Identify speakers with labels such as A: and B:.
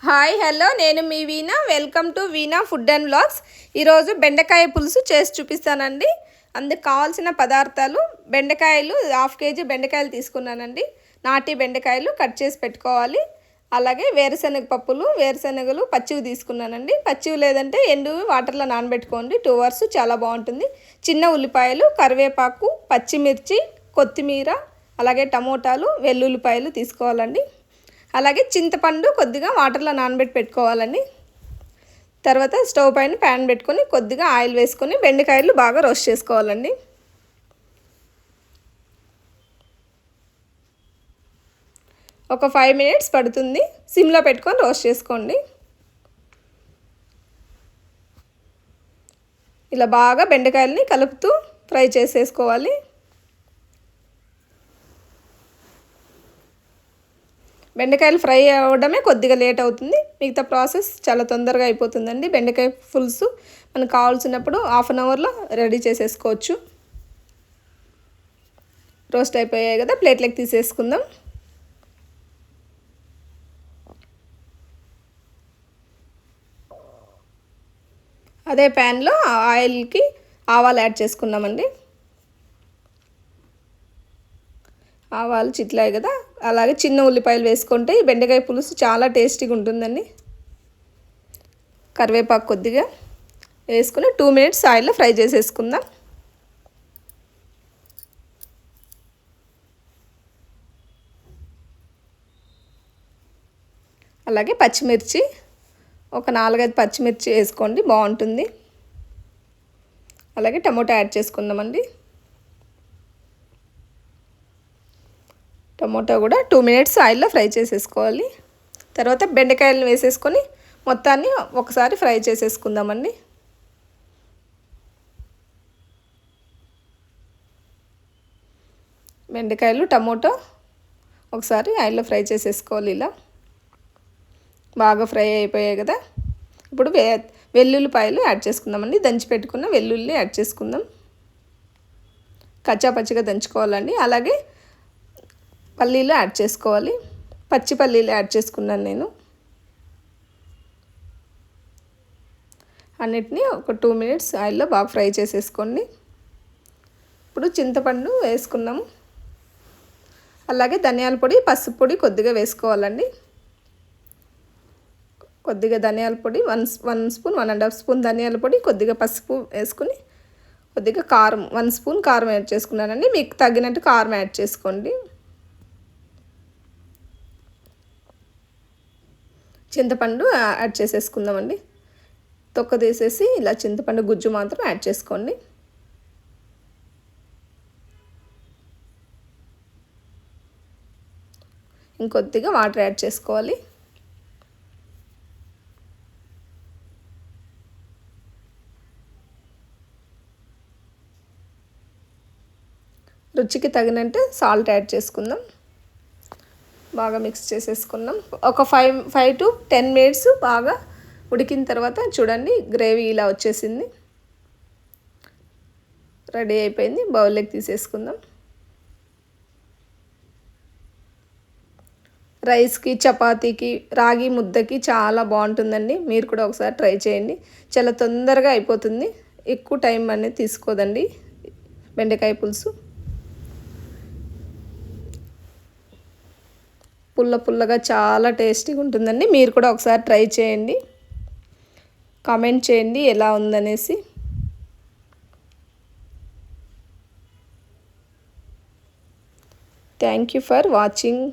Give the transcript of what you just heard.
A: Hi hello నేను మీ Veena. Welcome to Veena food and vlogs. ఈరోజు బెండకాయ పులుసు చేసి చూపిస్తానండి. అందుకు కావాల్సిన పదార్థాలు: బెండకాయలు 1/2 కేజీ బెండకాయలు తీసుకున్నానండి. నాటి బెండకాయలు కట్ చేసి పెట్టుకోవాలి. అలాగే వేరుశనగ పప్పులు, వేరుశనగలు పచ్చివి తీసుకున్నానండి. పచ్చివి లేదంటే ఎండువి వాటర్లో నానబెట్టుకోండి, 2 అవర్స్, చాలా బాగుంటుంది. చిన్న ఉల్లిపాయలు, కరివేపాకు, పచ్చిమిర్చి, కొత్తిమీర, అలాగే టమోటాలు, వెల్లుల్లిపాయలు తీసుకోవాలండి. అలాగే చింతపండు కొద్దిగా వాటర్లో నానబెట్టి పెట్టుకోవాలండి. తర్వాత స్టవ్ పైన ప్యాన్ పెట్టుకొని కొద్దిగా ఆయిల్ వేసుకొని బెండకాయలు బాగా రోస్ట్ చేసుకోవాలండి. ఒక 5 మినిట్స్ పడుతుంది. సిమ్లో పెట్టుకొని రోస్ట్ చేసుకోండి. ఇలా బాగా బెండకాయలని కలుపుతూ ఫ్రై చేసేసుకోవాలి. బెండకాయలు ఫ్రై అవ్వడమే కొద్దిగా లేట్ అవుతుంది. మిగతా ప్రాసెస్ చాలా తొందరగా అయిపోతుందండి. బెండకాయ పులుసు మనకు కావాల్సినప్పుడు 1/2 అవర్లో రెడీ చేసేసుకోవచ్చు. రోస్ట్ అయిపోయాయి కదా, ప్లేట్లోకి తీసేసుకుందాం. అదే ప్యాన్లో ఆయిల్కి ఆవాలు యాడ్ చేసుకున్నామండి. ఆవాలు చిట్లాయి కదా, అలాగే చిన్న ఉల్లిపాయలు వేసుకుంటే ఈ బెండకాయ పులుసు చాలా టేస్టీగా ఉంటుందండి. కరివేపాకు కొద్దిగా వేసుకుని 2 మినిట్స్ ఆయిల్లో ఫ్రై చేసేసుకుందాం. అలాగే పచ్చిమిర్చి ఒక 4-5 పచ్చిమిర్చి వేసుకోండి, బాగుంటుంది. అలాగే టమోటా యాడ్ చేసుకుందామండి. టమోటా కూడా 2 మినిట్స్ ఆయిల్లో ఫ్రై చేసేసుకోవాలి. తర్వాత బెండకాయలను వేసేసుకొని మొత్తాన్ని ఒకసారి ఫ్రై చేసేసుకుందామండి. బెండకాయలు, టమోటా ఒకసారి ఆయిల్లో ఫ్రై చేసేసుకోవాలి. ఇలా బాగా ఫ్రై అయిపోయాయి కదా, ఇప్పుడు వెల్లుల్లిపాయలు యాడ్ చేసుకుందామండి. దంచి పెట్టుకున్న వెల్లుల్లి యాడ్ చేసుకుందాం. కచ్చా పచ్చిగా దంచుకోవాలండి. అలాగే పల్లీలు యాడ్ చేసుకోవాలి. పచ్చి పల్లీలు యాడ్ చేసుకున్నాను నేను. అన్నిటినీ ఒక 2 మినిట్స్ ఆయిల్లో బాగా ఫ్రై చేసేసుకోండి. ఇప్పుడు చింతపండు వేసుకున్నాము. అలాగే ధనియాల పొడి, పసుపు పొడి కొద్దిగా వేసుకోవాలండి. కొద్దిగా ధనియాల పొడి 1 స్పూన్, 1.5 స్పూన్ ధనియాల పొడి, కొద్దిగా పసుపు వేసుకుని కొద్దిగా కారం 1 స్పూన్ కారం యాడ్ చేసుకున్నానండి. మీకు తగినట్టు కారం యాడ్ చేసుకోండి. చింతపండు యాడ్ చేసేసుకుందామండి. తొక్క తీసేసి ఇలా చింతపండు గుజ్జు మాత్రం యాడ్ చేసుకోండి. ఇంకొద్దిగా వాటర్ యాడ్ చేసుకోవాలి. రుచికి తగినట్టు సాల్ట్ యాడ్ చేసుకుందాం. బాగా మిక్స్ చేసేసుకున్నాం. ఒక 5 to 10 మినిట్స్ బాగా ఉడికిన తర్వాత చూడండి, గ్రేవీ ఇలా వచ్చేసింది. రెడీ అయిపోయింది. బౌల్లోకి తీసేసుకుందాం. రైస్కి, చపాతీకి, రాగి ముద్దకి చాలా బాగుంటుందండి. మీరు కూడా ఒకసారి ట్రై చేయండి. చాలా తొందరగా అయిపోతుంది. ఎక్కువ టైం అనేది తీసుకోదండి బెండకాయ పులుసు. పుల్లగా చాలా టేస్టీగా ఉంటుందండి. మీరు కూడా ఒకసారి ట్రై చేయండి. కామెంట్ చేయండి ఎలా ఉందనేసి. Thank you for watching.